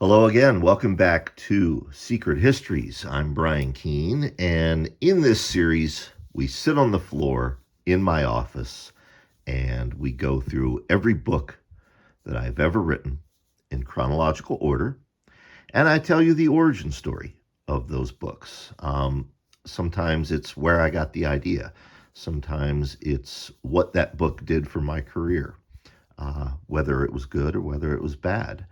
Hello again. Welcome back to Secret Histories. I'm Brian Keene, and in this series, we sit on the floor in my office and we go through every book that I've ever written in chronological order, and I tell you the origin story of those books. Sometimes it's where I got the idea. Sometimes it's what that book did for my career, whether it was good or whether it was bad.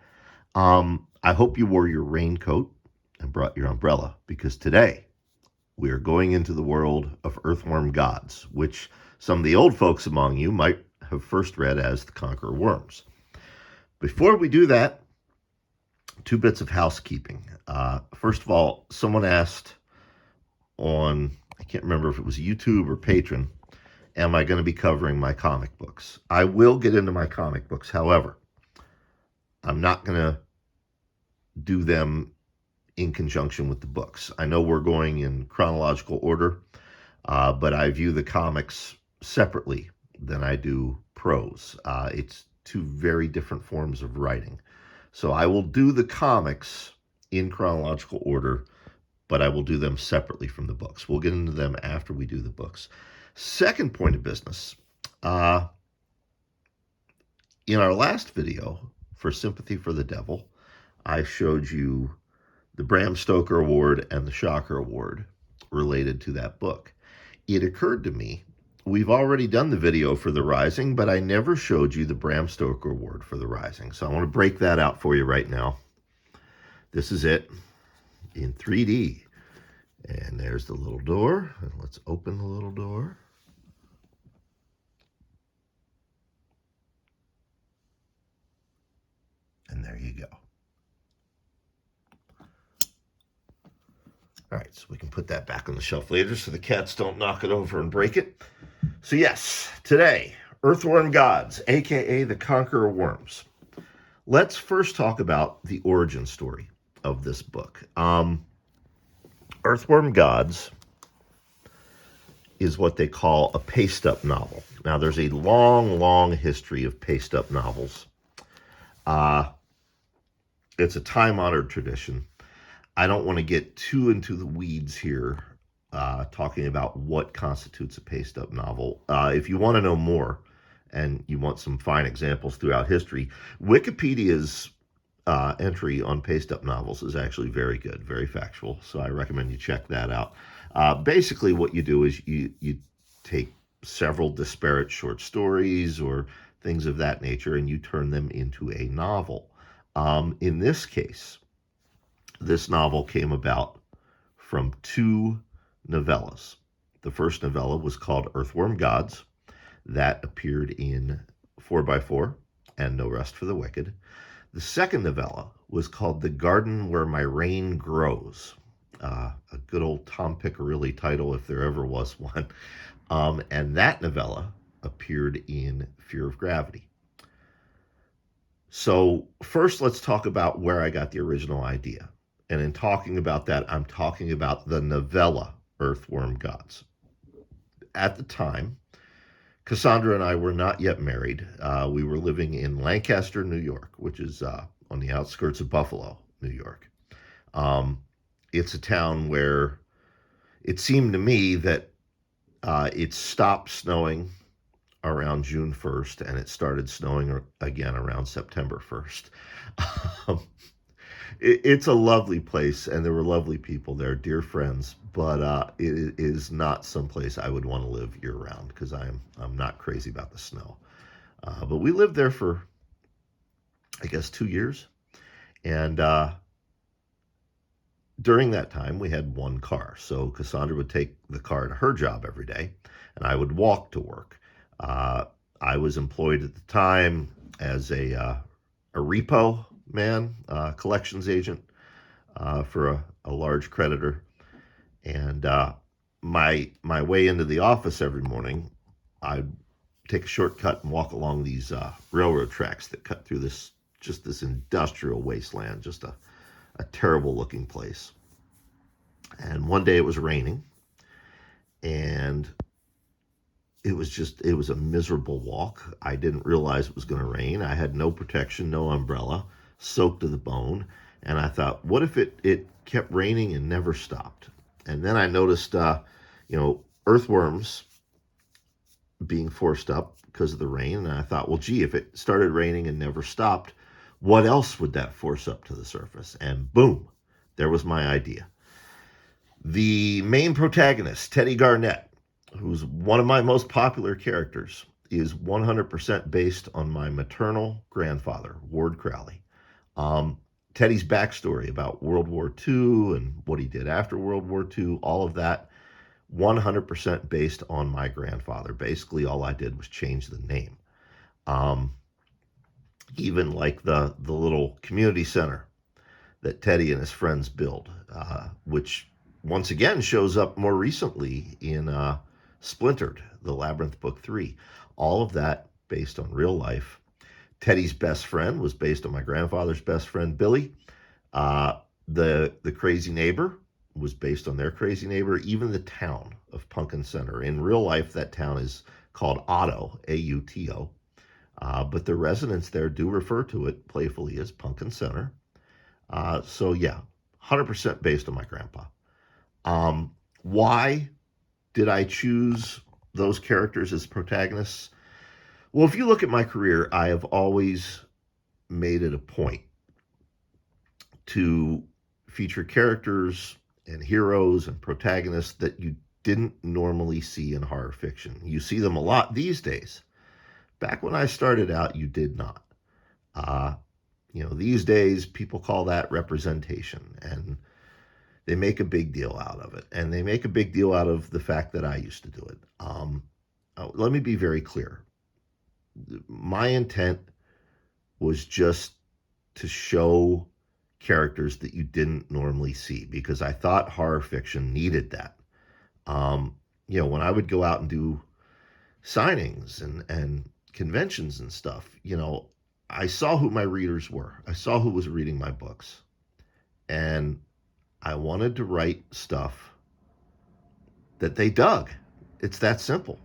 I hope you wore your raincoat and brought your umbrella because today we are going into the world of Earthworm gods, which some of the old folks among you might have first read as the Conqueror worms. Before we do that, two bits of housekeeping. First of all, someone asked on, I can't remember if it was YouTube or Patreon, am I going to be covering my comic books? I will get into my comic books. However, I'm not going to do them in conjunction with the books. I know we're going in chronological order, but I view the comics separately than I do prose. It's two very different forms of writing. So I will do the comics in chronological order, but I will do them separately from the books. We'll get into them after we do the books. Second point of business. In our last video for Sympathy for the Devil, I showed you the Bram Stoker Award and the Shocker Award related to that book. It occurred to me, we've already done the video for The Rising, but I never showed you the Bram Stoker Award for The Rising. So I want to break that out for you right now. This is it in 3D. And there's the little door. And let's open the little door. And there you go. All right, so we can put that back on the shelf later so the cats don't knock it over and break it. So yes, today, Earthworm Gods, aka the Conqueror Worms. Let's first talk about the origin story of this book. Earthworm Gods is what they call a paste-up novel. Now, there's a long, long history of paste-up novels. It's a time-honored tradition. I don't want to get too into the weeds here, talking about what constitutes a paste-up novel. If you want to know more and you want some fine examples throughout history, Wikipedia's entry on paste-up novels is actually very good, very factual. So I recommend you check that out. Basically, what you do is you take several disparate short stories or things of that nature and you turn them into a novel. In this case, this novel came about from two novellas. The first novella was called Earthworm Gods. That appeared in 4x4 and No Rest for the Wicked. The second novella was called The Garden Where My Rain Grows. A good old Tom Piccirilli title if there ever was one. And that novella appeared in Fear of Gravity. So first, let's talk about where I got the original idea. And in talking about that, I'm talking about the novella Earthworm Gods. At the time, Cassandra and I were not yet married. We were living in Lancaster, New York, which is on the outskirts of Buffalo, New York. It's a town where it seemed to me that it stopped snowing around June 1st, and it started snowing again around September 1st. It's a lovely place, and there were lovely people there, dear friends, but it is not someplace I would want to live year-round because I'm not crazy about the snow. But we lived there for, I guess, 2 years, and during that time, we had one car. So Cassandra would take the car to her job every day, and I would walk to work. I was employed at the time as a repo man, collections agent for a large creditor. And my way into the office every morning, I'd take a shortcut and walk along these railroad tracks that cut through this industrial wasteland, just a terrible looking place. And one day it was raining, and it was a miserable walk. I didn't realize it was going to rain. I had no protection, no umbrella, soaked to the bone. And I thought, what if it kept raining and never stopped? And then I noticed, earthworms being forced up because of the rain. And I thought, well, gee, if it started raining and never stopped, what else would that force up to the surface? And boom, there was my idea. The main protagonist, Teddy Garnett, who's one of my most popular characters, is 100% based on my maternal grandfather, Ward Crowley. Teddy's backstory about World War II and what he did after World War II, all of that, 100% based on my grandfather. Basically, all I did was change the name. Even like the little community center that Teddy and his friends build, which once again shows up more recently in Splintered, the Labyrinth Book 3. All of that based on real life. Teddy's best friend was based on my grandfather's best friend, Billy. The crazy neighbor was based on their crazy neighbor. Even the town of Pumpkin Center. In real life, that town is called Auto, A-U-T-O. But the residents there do refer to it playfully as Pumpkin Center. So yeah, 100% based on my grandpa. Why did I choose those characters as protagonists? Well, if you look at my career, I have always made it a point to feature characters and heroes and protagonists that you didn't normally see in horror fiction. You see them a lot these days. Back when I started out, you did not. These days people call that representation, and they make a big deal out of it. And they make a big deal out of the fact that I used to do it. Let me be very clear. My intent was just to show characters that you didn't normally see, because I thought horror fiction needed that. When I would go out and do signings and conventions and stuff, I saw who my readers were. I saw who was reading my books. And I wanted to write stuff that they dug. It's that simple,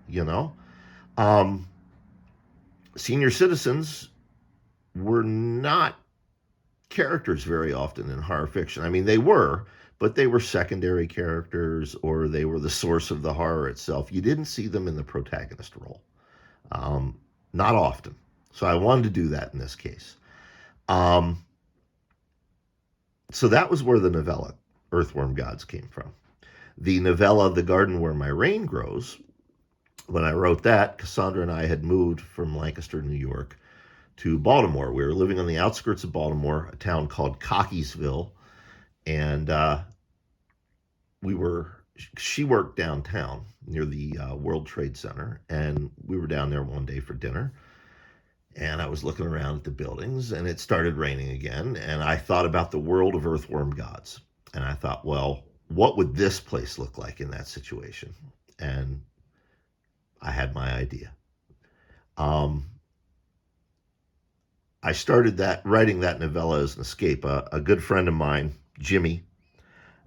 Senior citizens were not characters very often in horror fiction. I mean, they were, but they were secondary characters, or they were the source of the horror itself. You didn't see them in the protagonist role. Not often. So I wanted to do that in this case. So that was where the novella Earthworm Gods came from. The novella The Garden Where My Rain Grows, when I wrote that, Cassandra and I had moved from Lancaster, New York to Baltimore. We were living on the outskirts of Baltimore, a town called Cockeysville, and she worked downtown near the World Trade Center, and we were down there one day for dinner. And I was looking around at the buildings, and it started raining again. And I thought about the world of Earthworm Gods. And I thought, well, what would this place look like in that situation? And I had my idea. I started writing that novella as an escape. A good friend of mine, Jimmy,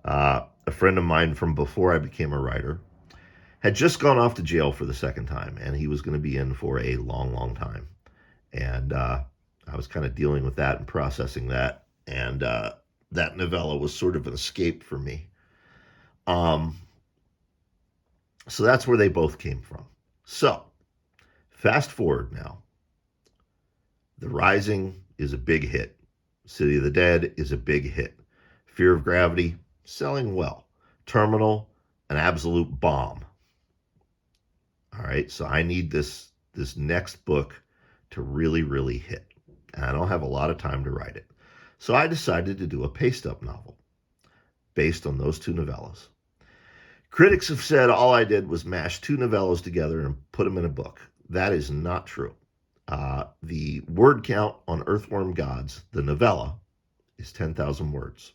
a friend of mine from before I became a writer, had just gone off to jail for the second time, and he was going to be in for a long, long time. And I was kind of dealing with that and processing that. And that novella was sort of an escape for me. So that's where they both came from. So fast forward now. The Rising is a big hit. City of the Dead is a big hit. Fear of Gravity, selling well. Terminal, an absolute bomb. All right, so I need this next book to really, really hit. And I don't have a lot of time to write it. So I decided to do a paste-up novel based on those two novellas. Critics have said all I did was mash two novellas together and put them in a book. That is not true. The word count on Earthworm Gods, the novella, is 10,000 words.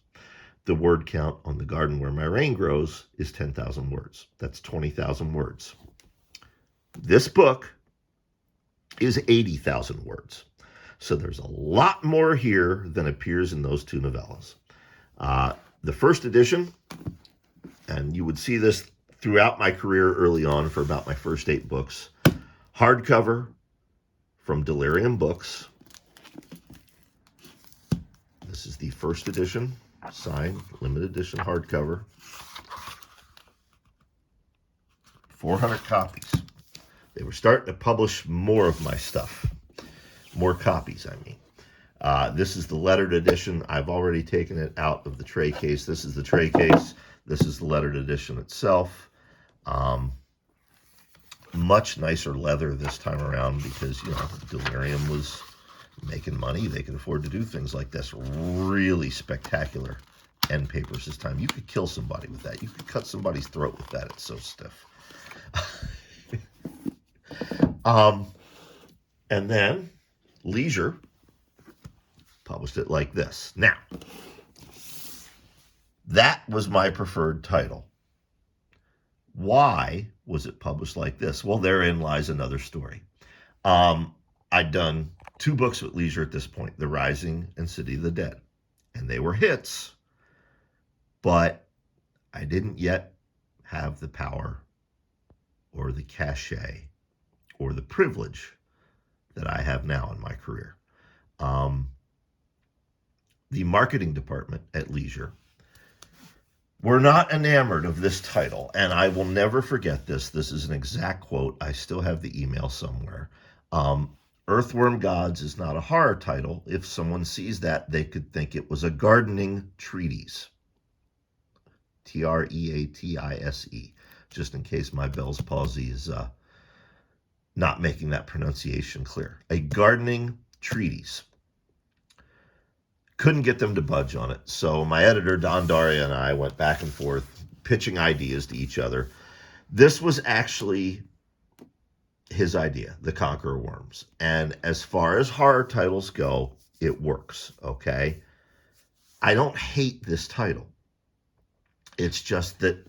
The word count on The Garden Where My Rain Grows is 10,000 words. That's 20,000 words. This book is 80,000 words. So there's a lot more here than appears in those two novellas. The first edition, and you would see this throughout my career early on for about my first 8 books, hardcover from Delirium Books. This is the first edition, signed, limited edition hardcover. 400 copies. They were starting to publish more of my stuff. More copies, I mean. This is the lettered edition. I've already taken it out of the tray case. This is the tray case. This is the lettered edition itself. Much nicer leather this time around because, you know, Delirium was making money. They could afford to do things like this. Really spectacular end papers this time. You could kill somebody with that. You could cut somebody's throat with that. It's so stiff. And then Leisure published it like this. Now, that was my preferred title. Why was it published like this? Well, therein lies another story. I'd done 2 books with Leisure at this point, The Rising and City of the Dead. And they were hits, but I didn't yet have the power or the cachet or the privilege that I have now in my career. The marketing department at Leisure were not enamored of this title, and I will never forget this. This is an exact quote. I still have the email somewhere. Earthworm Gods is not a horror title. If someone sees that, they could think it was a gardening treatise. Treatise, just in case my Bell's palsy is not making that pronunciation clear. A gardening treatise. Couldn't get them to budge on it. So my editor, Don Daria, and I went back and forth, pitching ideas to each other. This was actually his idea, The Conqueror Worms. And as far as horror titles go, it works, okay? I don't hate this title. It's just that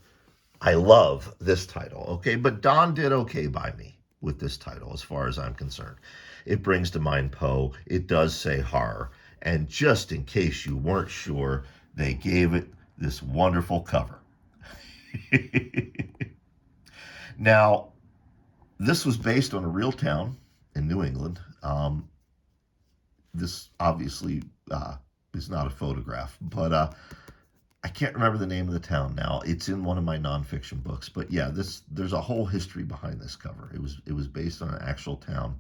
I love this title, okay? But Don did okay by me with this title, as far as I'm concerned. It brings to mind Poe. It does say horror. And just in case you weren't sure, they gave it this wonderful cover. Now, this was based on a real town in New England. This obviously is not a photograph, but I can't remember the name of the town now. It's in one of my nonfiction books. But yeah, there's a whole history behind this cover. It was based on an actual town.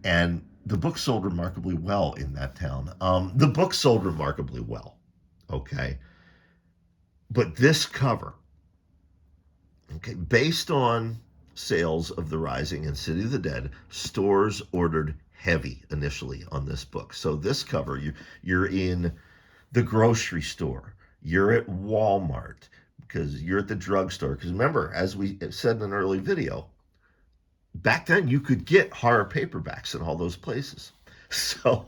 And the book sold remarkably well in that town. The book sold remarkably well, okay? But this cover, okay, based on sales of The Rising and City of the Dead, stores ordered heavy initially on this book. So this cover, you're in the grocery store, you're at Walmart, because you're at the drugstore. Because remember, as we said in an early video, back then you could get horror paperbacks in all those places. So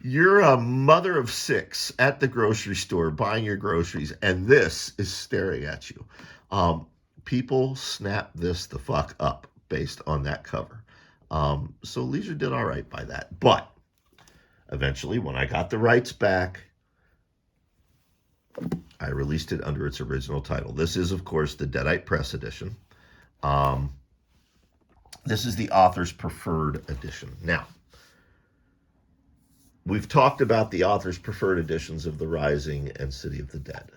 you're a mother of 6 at the grocery store buying your groceries, and this is staring at you. People snap this the fuck up based on that cover. So Leisure did all right by that. But eventually, when I got the rights back, I released it under its original title. This is, of course, the Deadite Press edition. This is the author's preferred edition. Now, we've talked about the author's preferred editions of The Rising and City of the Dead.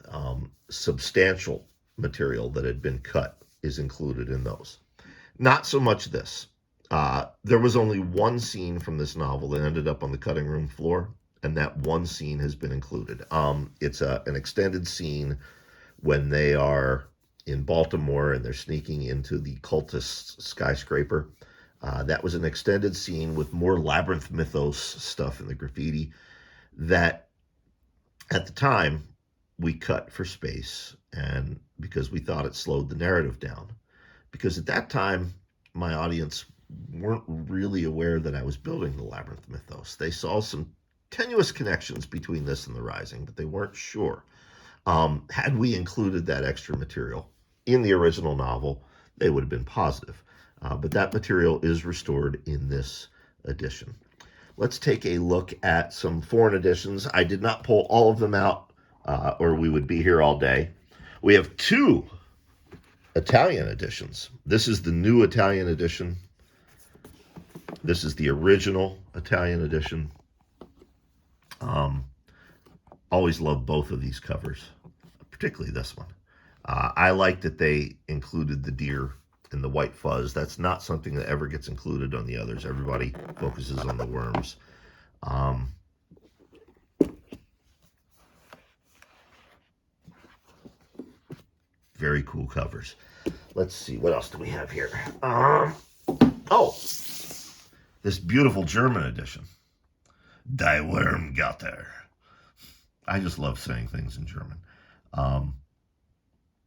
Substantial material that had been cut is included in those. Not so much this. There was only one scene from this novel that ended up on the cutting room floor, and that one scene has been included. It's an extended scene when they are in Baltimore and they're sneaking into the cultist skyscraper. That was an extended scene with more Labyrinth mythos stuff in the graffiti that at the time we cut for space, and because we thought it slowed the narrative down. Because at that time, my audience weren't really aware that I was building the Labyrinth mythos. They saw some tenuous connections between this and The Rising, but they weren't sure. Had we included that extra material in the original novel, they would have been positive. But that material is restored in this edition. Let's take a look at some foreign editions. I did not pull all of them out, or we would be here all day. We have 2 Italian editions. This is the new Italian edition. This is the original Italian edition. Um, Always love both of these covers, particularly this one. I like that they included the deer and the white fuzz. That's not something that ever gets included on the others. Everybody focuses on the worms. Very cool covers. Let's see, what else do we have here? Oh, this beautiful German edition. Die Wormgatter. I just love saying things in German.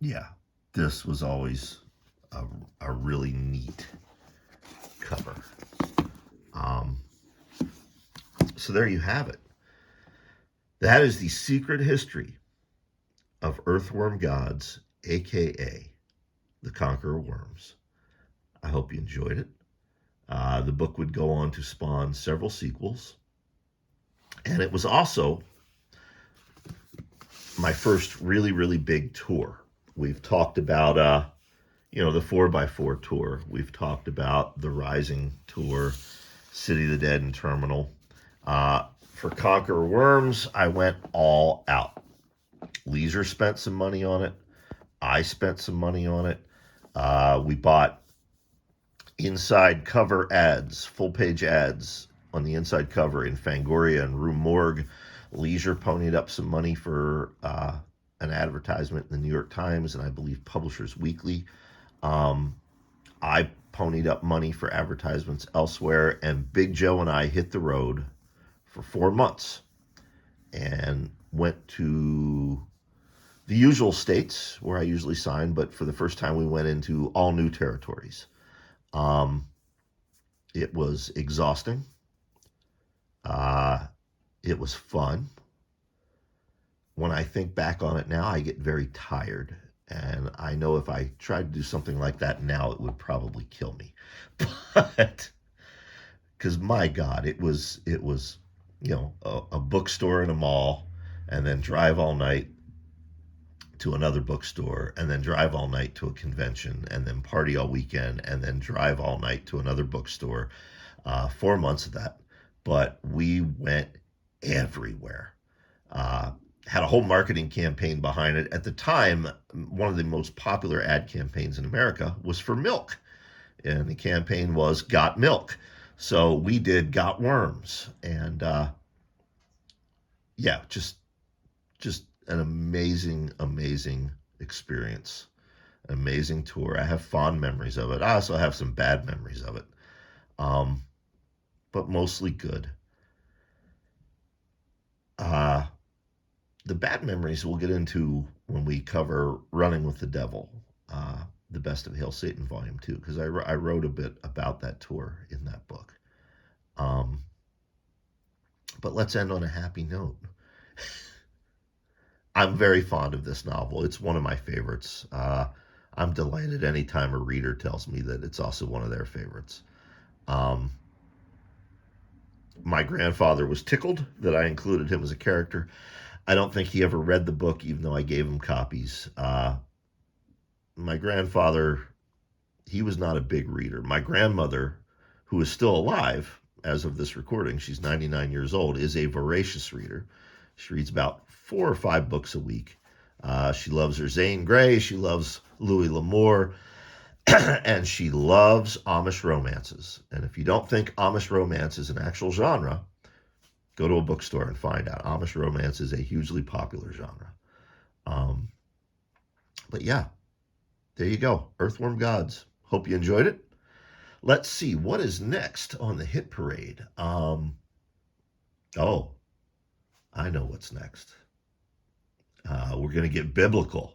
Yeah, this was always a really neat cover. So there you have it. That is the secret history of Earthworm Gods, aka the Conqueror Worms. I hope you enjoyed it. The book would go on to spawn several sequels, and it was also my first really big tour. We've talked about the 4x4 tour. We've talked about the Rising tour, City of the Dead and Terminal. For Conqueror Worms, I went all out. Leisure spent some money on it. I spent some money on it. We bought inside cover ads, full page ads on the inside cover in Fangoria and Rue Morgue. Leisure ponied up some money for an advertisement in the New York Times and I believe Publishers Weekly. I ponied up money for advertisements elsewhere, and Big Joe and I hit the road for 4 months and went to the usual states where I usually sign, but for the first time we went into all new territories. It was exhausting. It was fun. When I think back on it now, I get very tired. And I know if I tried to do something like that now, it would probably kill me. But, because my God, it was a bookstore in a mall, and then drive all night to another bookstore, and then drive all night to a convention, and then party all weekend, and then drive all night to another bookstore. 4 months of that. But we went everywhere. Had a whole marketing campaign behind it. At the time, one of the most popular ad campaigns in America was for milk. And the campaign was Got Milk. So we did Got Worms. And just an amazing experience. An amazing tour. I have fond memories of it. I also have some bad memories of it. But mostly good. The bad memories we'll get into when we cover Running with the Devil, The Best of Hail Satan Volume 2, because I wrote a bit about that tour in that book. But let's end on a happy note. I'm very fond of this novel. It's one of my favorites. I'm delighted anytime a reader tells me that it's also one of their favorites. My grandfather was tickled that I included him as a character. I don't think he ever read the book, even though I gave him copies. My grandfather, he was not a big reader. My grandmother, who is still alive as of this recording, she's 99 years old, is a voracious reader. She reads about 4 or 5 books a week. She loves her Zane Grey. She loves Louis L'Amour. And she loves Amish romances. And if you don't think Amish romance is an actual genre, go to a bookstore and find out. Amish romance is a hugely popular genre. But yeah, there you go. Earthworm Gods. Hope you enjoyed it. Let's see, what is next on the hit parade? Oh, I know what's next. We're going to get biblical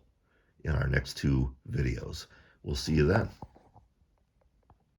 in our next 2 videos. We'll see you then.